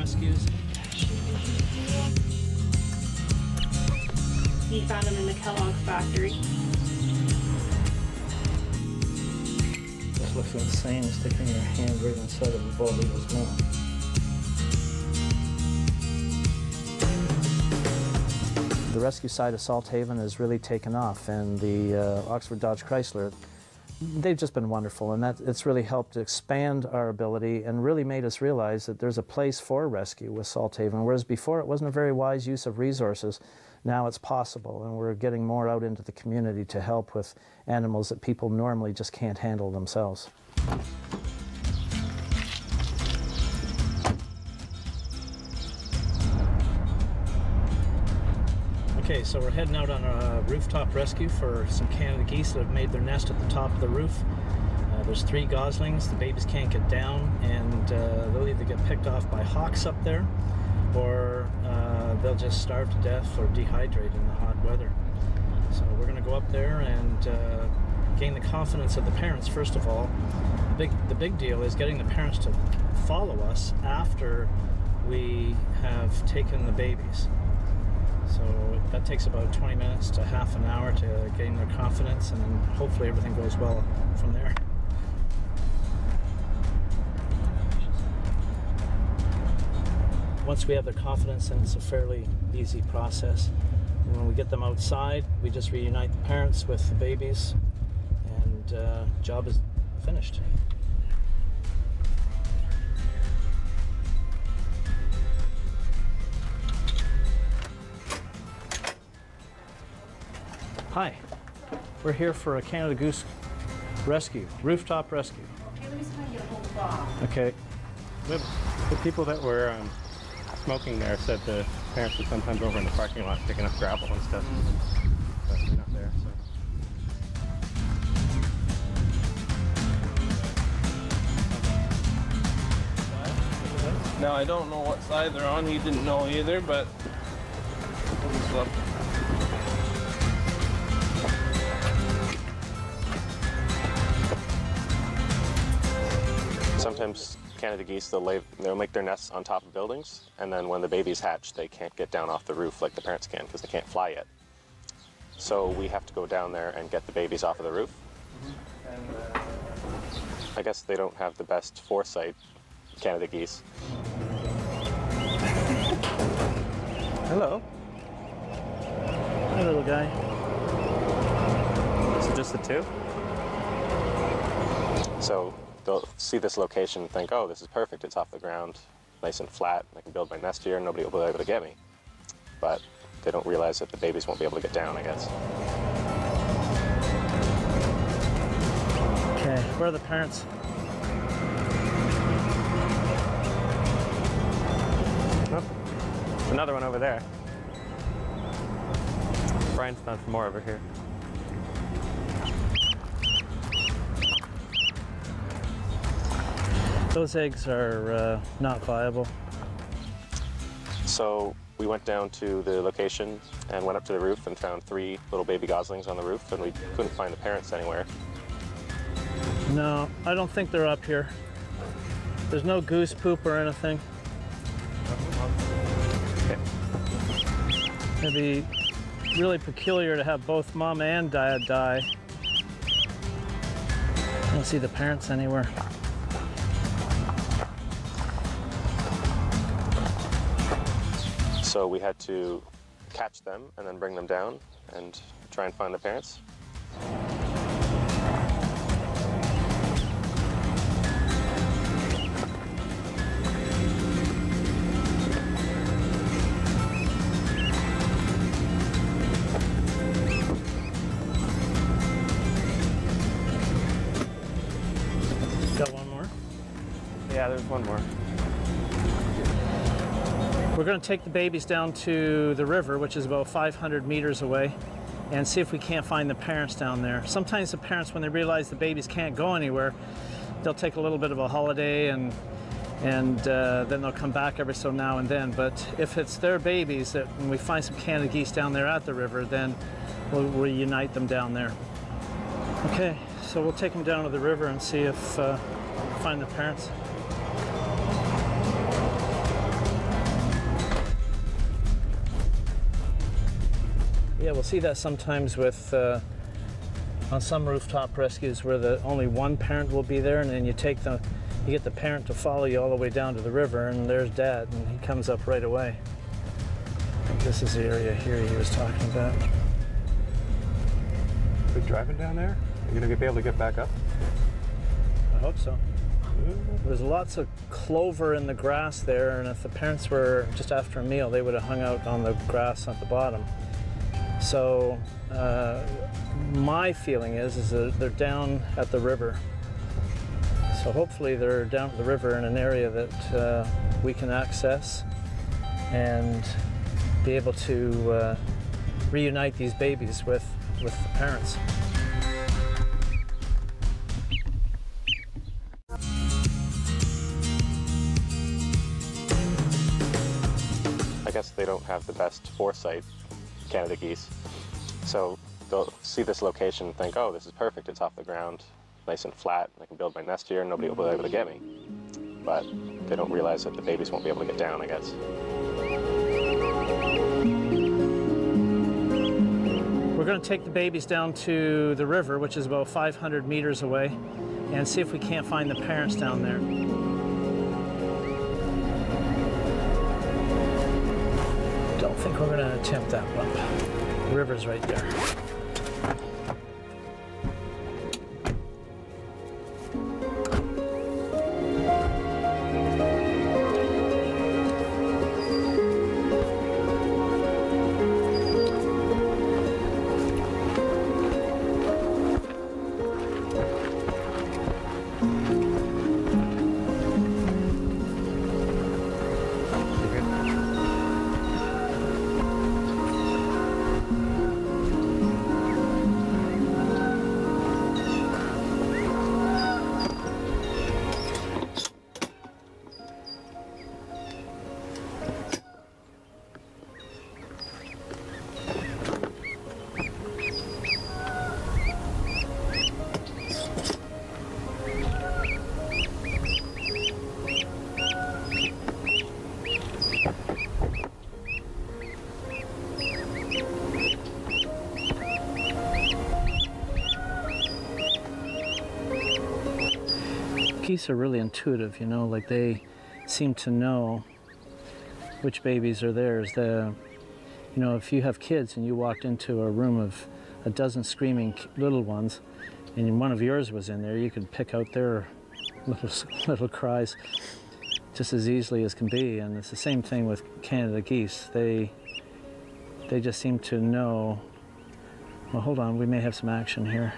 rescues. He found them in the Kellogg factory. This looks insane, sticking your hand right inside of a bald eagle's mouth. The rescue side of Salthaven has really taken off, and the Oxford Dodge Chrysler, they've just been wonderful, and it's really helped expand our ability and really made us realize that there's a place for rescue with Salthaven, whereas before it wasn't a very wise use of resources. Now it's possible, and we're getting more out into the community to help with animals that people normally just can't handle themselves. Okay, so we're heading out on a rooftop rescue for some Canada geese that have made their nest at the top of the roof. There's 3 goslings. The babies can't get down, and they'll either get picked off by hawks up there, or they'll just starve to death or dehydrate in the hot weather. So we're going to go up there and gain the confidence of the parents first of all. The big deal is getting the parents to follow us after we have taken the babies. So that takes about 20 minutes to half an hour to gain their confidence, and then hopefully everything goes well from there. Once we have their confidence, then it's a fairly easy process. And when we get them outside, we just reunite the parents with the babies, and job is finished. Hi, we're here for a Canada Goose rescue, rooftop rescue. Okay, let me try and get a hold of Bob. Okay. The people that were smoking there said the parents were sometimes over in the parking lot picking up gravel and stuff. But they're not there, so. Now I don't know what side they're on. He didn't know either, but we'll just look. Sometimes Canada geese, they'll make their nests on top of buildings, and then when the babies hatch, they can't get down off the roof like the parents can because they can't fly yet. So we have to go down there and get the babies off of the roof. I guess they don't have the best foresight, Canada geese. Hello. Hi, little guy. Is it just the 2? So they'll see this location and think, oh, this is perfect, it's off the ground, nice and flat, I can build my nest here and nobody will be able to get me. But they don't realize that the babies won't be able to get down, I guess. Okay, where are the parents? Oh, there's another one over there. Brian's found some more over here. Those eggs are not viable. So we went down to the location and went up to the roof and found 3 little baby goslings on the roof, and we couldn't find the parents anywhere. No, I don't think they're up here. There's no goose poop or anything. Okay. It'd be really peculiar to have both mom and dad die. I don't see the parents anywhere. So we had to catch them and then bring them down and try and find the parents. Got one more? Yeah, there's one more. We're going to take the babies down to the river, which is about 500 meters away, and see if we can't find the parents down there. Sometimes the parents, when they realize the babies can't go anywhere, they'll take a little bit of a holiday and then they'll come back every so now and then. But if it's their babies, that when we find some Canada geese down there at the river, then we'll reunite them down there. Okay, so we'll take them down to the river and see if find the parents. Yeah, we'll see that sometimes with on some rooftop rescues where only one parent will be there, and then you get the parent to follow you all the way down to the river, and there's Dad, and he comes up right away. This is the area here he was talking about. We're driving down there? Are you going to be able to get back up? I hope so. There's lots of clover in the grass there, and if the parents were just after a meal, they would have hung out on the grass at the bottom. So my feeling is that they're down at the river. So hopefully they're down at the river in an area that we can access and be able to reunite these babies with the parents. I guess they don't have the best foresight, Canada geese. So they'll see this location and think, oh, this is perfect, it's off the ground, nice and flat, I can build my nest here and nobody will be able to get me. But they don't realize that the babies won't be able to get down, I guess. We're going to take the babies down to the river, which is about 500 meters away, and see if we can't find the parents down there. Don't think we're going to attempt that one. The river's right there. Geese are really intuitive, you know, like they seem to know which babies are theirs. You know, if you have kids and you walked into a room of a dozen screaming little ones and one of yours was in there, you could pick out their little cries just as easily as can be. And it's the same thing with Canada geese. They just seem to know. Well, hold on, we may have some action here.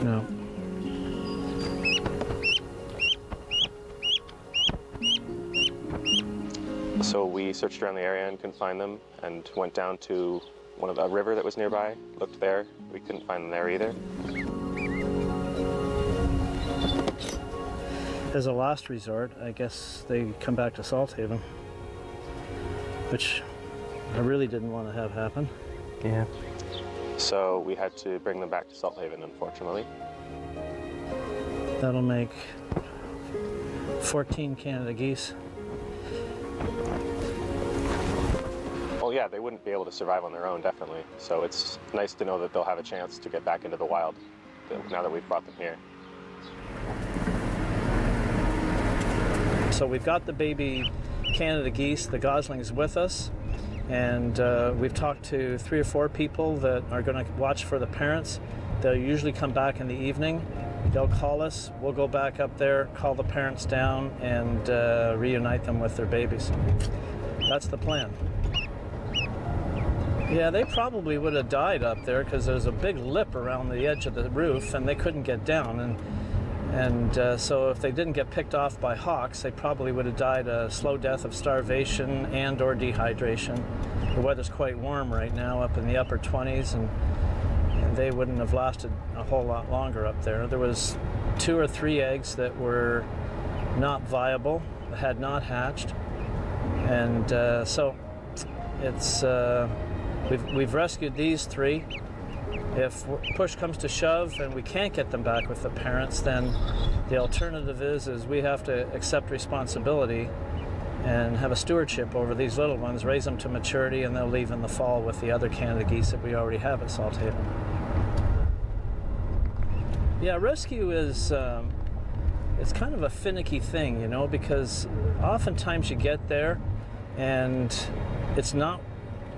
No. So we searched around the area and couldn't find them, and went down to a river that was nearby, looked there. We couldn't find them there either. As a last resort, I guess they come back to Salthaven, which I really didn't want to have happen. Yeah. So we had to bring them back to Salthaven, unfortunately. That'll make 14 Canada geese. Well, yeah, they wouldn't be able to survive on their own, definitely. So it's nice to know that they'll have a chance to get back into the wild now that we've brought them here. So we've got the baby Canada geese, the goslings, with us. And we've talked to 3 or 4 people that are going to watch for the parents. They'll usually come back in the evening. They'll call us. We'll go back up there, call the parents down, and reunite them with their babies. That's the plan. Yeah, they probably would have died up there because there's a big lip around the edge of the roof and they couldn't get down. And so if they didn't get picked off by hawks, they probably would have died a slow death of starvation and or dehydration. The weather's quite warm right now, up in the upper 20s, and they wouldn't have lasted a whole lot longer up there. There was 2 or 3 eggs that were not viable, had not hatched, and so it's We've rescued these 3. If push comes to shove and we can't get them back with the parents, then the alternative is we have to accept responsibility and have a stewardship over these little ones, raise them to maturity, and they'll leave in the fall with the other Canada geese that we already have at Salthaven. Yeah, rescue is it's kind of a finicky thing, you know, because oftentimes you get there and it's not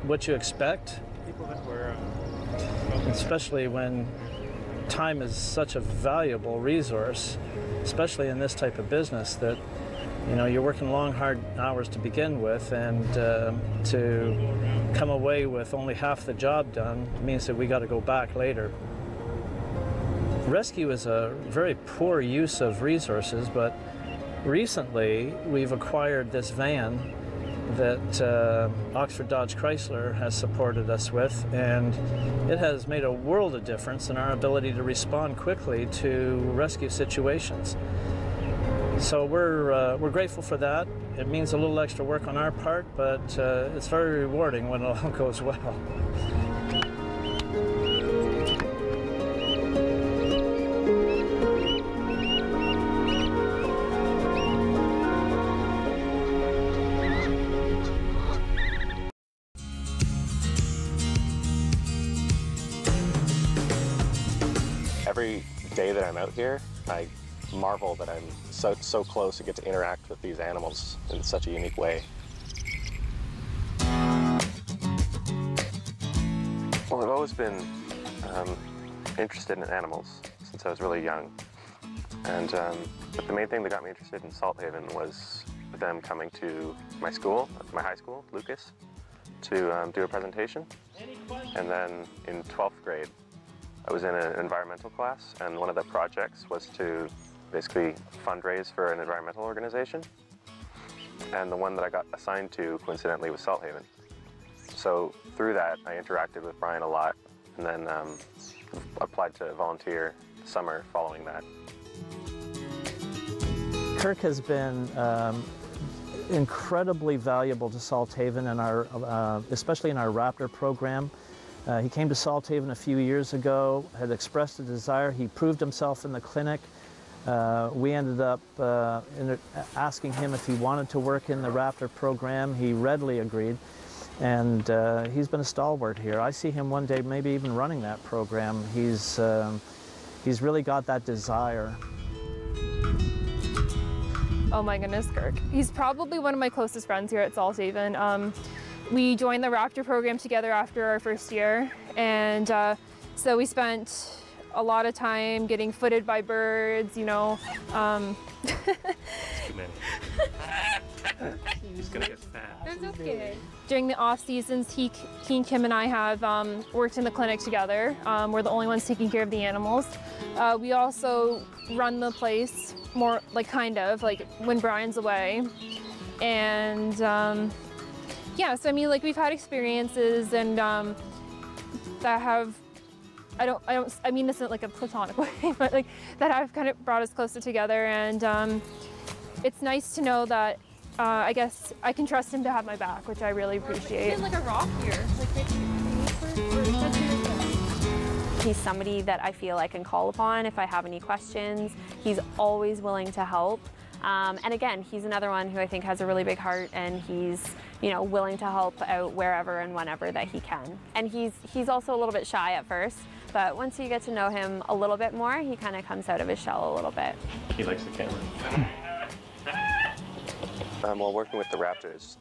what you expect. People that were especially when time is such a valuable resource, especially in this type of business, that you know you're working long, hard hours to begin with, and to come away with only half the job done means that we got to go back later. Rescue is a very poor use of resources, but recently we've acquired this van that Oxford Dodge Chrysler has supported us with, and it has made a world of difference in our ability to respond quickly to rescue situations. So we're grateful for that. It means a little extra work on our part, but it's very rewarding when it all goes well. Every day that I'm out here, I marvel that I'm so close to get to interact with these animals in such a unique way. Well, I've always been interested in animals since I was really young. And but the main thing that got me interested in Salthaven was them coming to my school, my high school, Lucas, to do a presentation. And then in 12th grade, I was in an environmental class, and one of the projects was to basically fundraise for an environmental organization. And the one that I got assigned to, coincidentally, was Salthaven. So through that, I interacted with Brian a lot, and then applied to volunteer the summer following that. Kirk has been incredibly valuable to Salthaven, and especially in our Raptor program. He came to Salthaven a few years ago, had expressed a desire. He proved himself in the clinic. We ended up asking him if he wanted to work in the Raptor program. He readily agreed, and he's been a stalwart here. I see him one day maybe even running that program. He's really got that desire. Oh my goodness, Kirk. He's probably one of my closest friends here at Salthaven. We joined the Raptor program together after our first year, and so we spent a lot of time getting footed by birds, you know. Too many. He's gonna get fat. That's okay. During the off seasons, Kim and I have worked in the clinic together. We're the only ones taking care of the animals. We also run the place more, like kind of, like when Brian's away. And yeah, so I mean, like we've had experiences and that have, I mean this isn't like a platonic way, but like that have kind of brought us closer together, and it's nice to know that I guess I can trust him to have my back, which I really appreciate. There's like a rock here. He's somebody that I feel I can call upon if I have any questions. He's always willing to help. And again, he's another one who I think has a really big heart, and he's, you know, willing to help out wherever and whenever that he can. And he's also a little bit shy at first, but once you get to know him a little bit more, he kind of comes out of his shell a little bit. He likes the camera. While working with the raptors,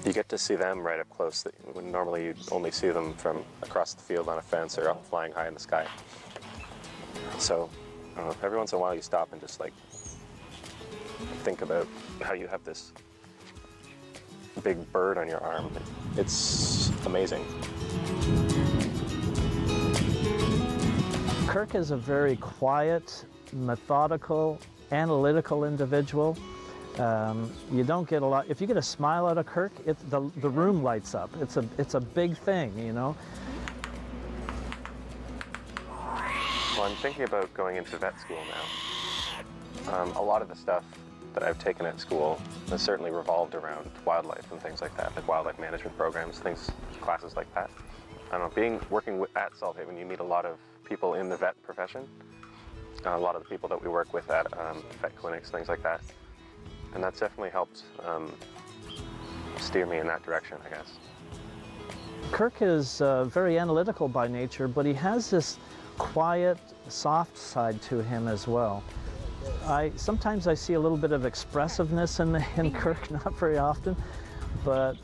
you get to see them right up close. When normally you only see them from across the field on a fence or up flying high in the sky. So, I don't know, every once in a while you stop and just like think about how you have this big bird on your arm. It's amazing. Kirk is a very quiet, methodical, analytical individual. You don't get a lot. If you get a smile out of Kirk, the room lights up. It's a big thing, you know. Well, I'm thinking about going into vet school now. A lot of the stuff that I've taken at school has certainly revolved around wildlife and things like that, like wildlife management programs, classes like that. I don't know, working at Salthaven, you meet a lot of people in the vet profession, a lot of the people that we work with at vet clinics, things like that, and that's definitely helped steer me in that direction, I guess. Kirk is very analytical by nature, but he has this quiet, soft side to him as well. Sometimes I see a little bit of expressiveness in Kirk, not very often, but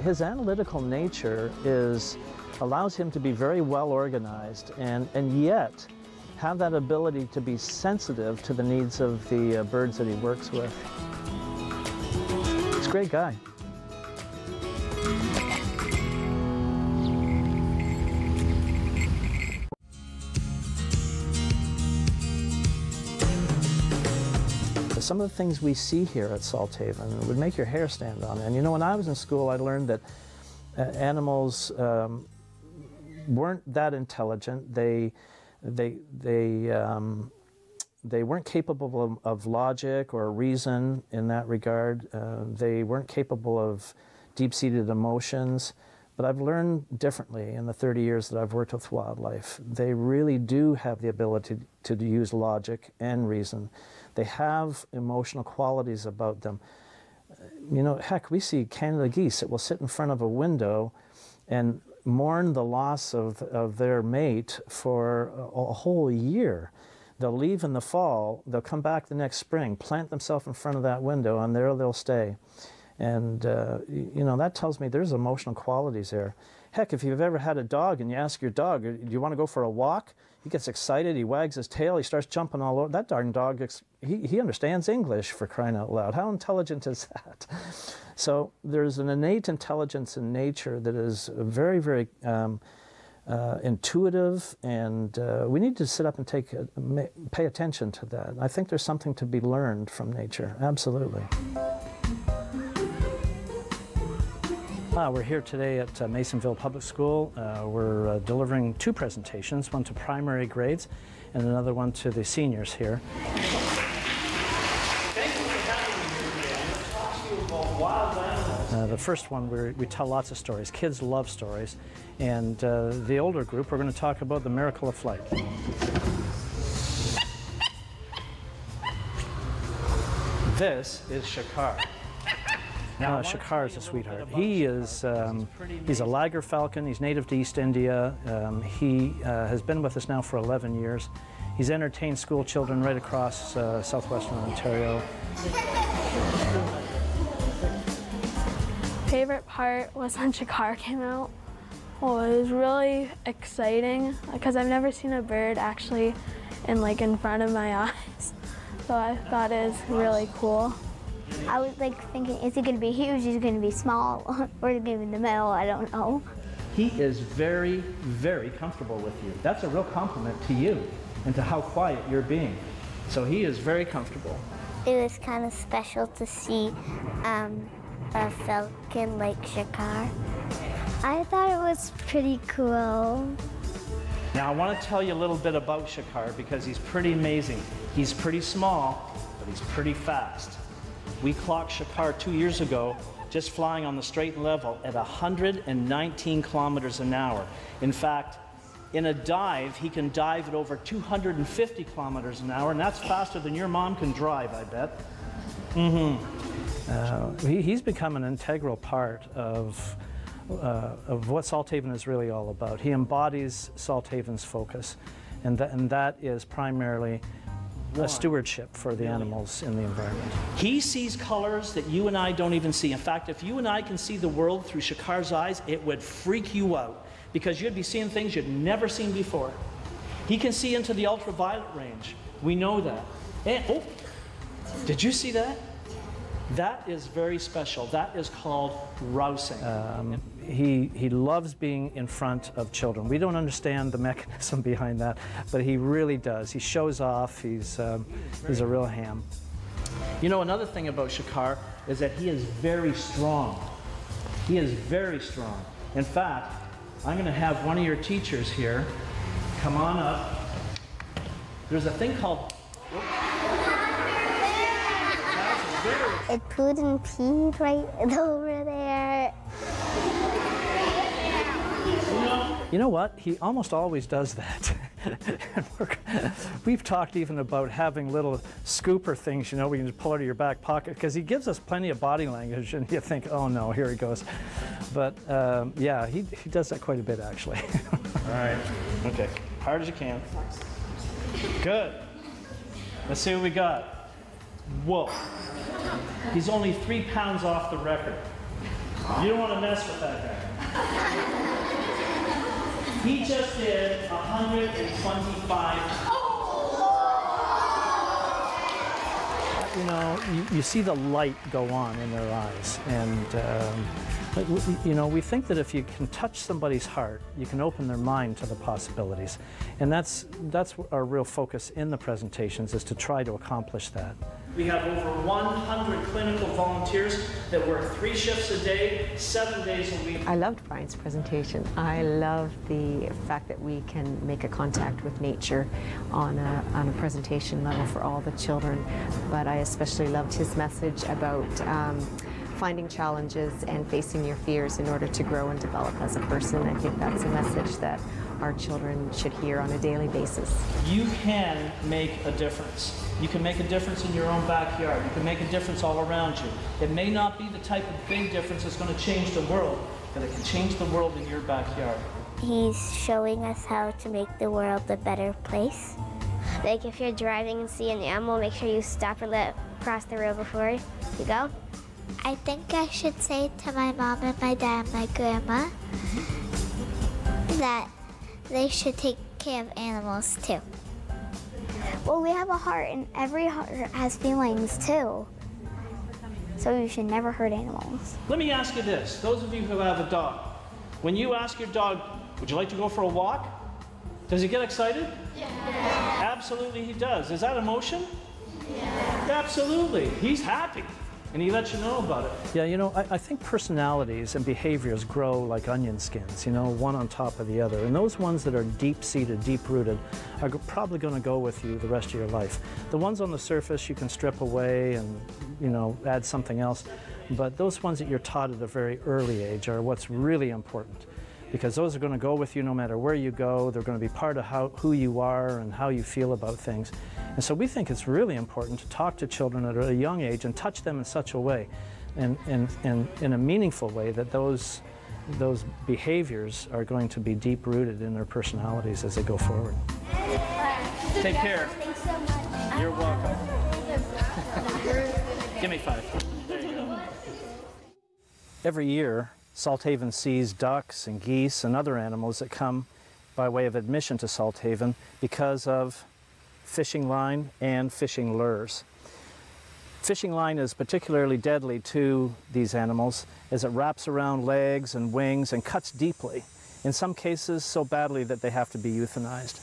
his analytical nature allows him to be very well organized and yet have that ability to be sensitive to the needs of the birds that he works with. He's a great guy. Some of the things we see here at Salthaven would make your hair stand on end. You know, when I was in school, I learned that animals weren't that intelligent. They weren't capable of logic or reason in that regard. They weren't capable of deep-seated emotions. But I've learned differently in the 30 years that I've worked with wildlife. They really do have the ability to use logic and reason. They have emotional qualities about them. You know, heck, we see Canada geese that will sit in front of a window and mourn the loss of their mate for a whole year. They'll leave in the fall, they'll come back the next spring, plant themselves in front of that window, and there they'll stay. And, you know, that tells me there's emotional qualities there. Heck, if you've ever had a dog and you ask your dog, do you want to go for a walk? He gets excited, he wags his tail, he starts jumping all over. That darn dog, he understands English, for crying out loud. How intelligent is that? So there's an innate intelligence in nature that is very, very intuitive, and we need to sit up and pay attention to that. I think there's something to be learned from nature, absolutely. We're here today at Masonville Public School. We're delivering two presentations, one to primary grades and another one to the seniors here. The first one, we tell lots of stories. Kids love stories. And the older group, we're going to talk about the miracle of flight. This is Shakar. Shakar is a sweetheart. He is, he's a Lager Falcon. He's native to East India. He has been with us now for 11 years. He's entertained school children right across southwestern Ontario. Favorite part was when Shakar came out. Well, it was really exciting because I've never seen a bird actually in front of my eyes. So I thought it was really cool. I was thinking, is he going to be huge, is he going to be small, or is he going to be in the middle? I don't know. He is very, very comfortable with you. That's a real compliment to you and to how quiet you're being. So he is very comfortable. It was kind of special to see a falcon like Shakar. I thought it was pretty cool. Now I want to tell you a little bit about Shakar because he's pretty amazing. He's pretty small, but he's pretty fast. We clocked Shakar 2 years ago just flying on the straight and level at 119 kilometers an hour. In fact, in a dive, he can dive at over 250 kilometers an hour, and that's faster than your mom can drive, I bet. He's become an integral part of what Salthaven is really all about. He embodies Salthaven's focus, and that is primarily a stewardship for the animals in the environment. He sees colors that you and I don't even see. In fact, if you and I can see the world through Shakar's eyes, it would freak you out because you'd be seeing things you'd never seen before. He can see into the ultraviolet range. We know that. And, oh, did you see that? That is very special. That is called rousing. He loves being in front of children. We don't understand the mechanism behind that, but he really does. He shows off. He's a real ham. You know, another thing about Shakar is that he is very strong. He is very strong. In fact, I'm going to have one of your teachers here come on up. There's a thing called... It pooed and peed right over there. You know what? He almost always does that. We've talked even about having little scooper things, you know, we can just pull out of your back pocket, because he gives us plenty of body language, and you think, oh no, here he goes. But yeah, he does that quite a bit, actually. All right. Okay. Hard as you can. Good. Let's see what we got. Whoa. He's only 3 pounds off the record. You don't want to mess with that guy. He just did 125. You know, you see the light go on in their eyes, and you know, we think that if you can touch somebody's heart, you can open their mind to the possibilities, and that's our real focus in the presentations, is to try to accomplish that. We have over 100 clinical volunteers that work 3 shifts a day, 7 days a week. I loved Brian's presentation. I love the fact that we can make a contact with nature on a presentation level for all the children, but I especially loved his message about finding challenges and facing your fears in order to grow and develop as a person. I think that's a message that our children should hear on a daily basis. You can make a difference. You can make a difference in your own backyard. You can make a difference all around you. It may not be the type of big difference that's going to change the world, but it can change the world in your backyard. He's showing us how to make the world a better place. Like if you're driving and see an animal, make sure you stop or let cross the road before you go. I think I should say to my mom and my dad and my grandma that they should take care of animals too. Well, we have a heart, and every heart has feelings too. So you should never hurt animals. Let me ask you this, those of you who have a dog, when you ask your dog, would you like to go for a walk? Does he get excited? Yeah. Absolutely he does. Is that emotion? Yeah. Absolutely. He's happy. And he lets you know about it. Yeah, you know, I think personalities and behaviors grow like onion skins, you know, one on top of the other. And those ones that are deep-seated, deep-rooted, are probably going to go with you the rest of your life. The ones on the surface you can strip away and, you know, add something else. But those ones that you're taught at a very early age are what's really important, because those are going to go with you no matter where you go. They're going to be part of who you are and how you feel about things. And so we think it's really important to talk to children at a young age and touch them in such a way, and in a meaningful way, that those behaviors are going to be deep-rooted in their personalities as they go forward. Take care. Thanks so much. You're welcome. Give me 5. There you go. Every year, Salthaven sees ducks and geese and other animals that come by way of admission to Salthaven because of fishing line and fishing lures. Fishing line is particularly deadly to these animals as it wraps around legs and wings and cuts deeply, in some cases so badly that they have to be euthanized.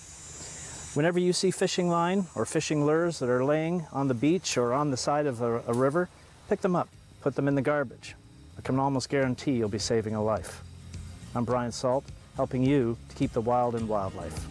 Whenever you see fishing line or fishing lures that are laying on the beach or on the side of a river, pick them up, put them in the garbage. I can almost guarantee you'll be saving a life. I'm Brian Salt, helping you to keep the wild in wildlife.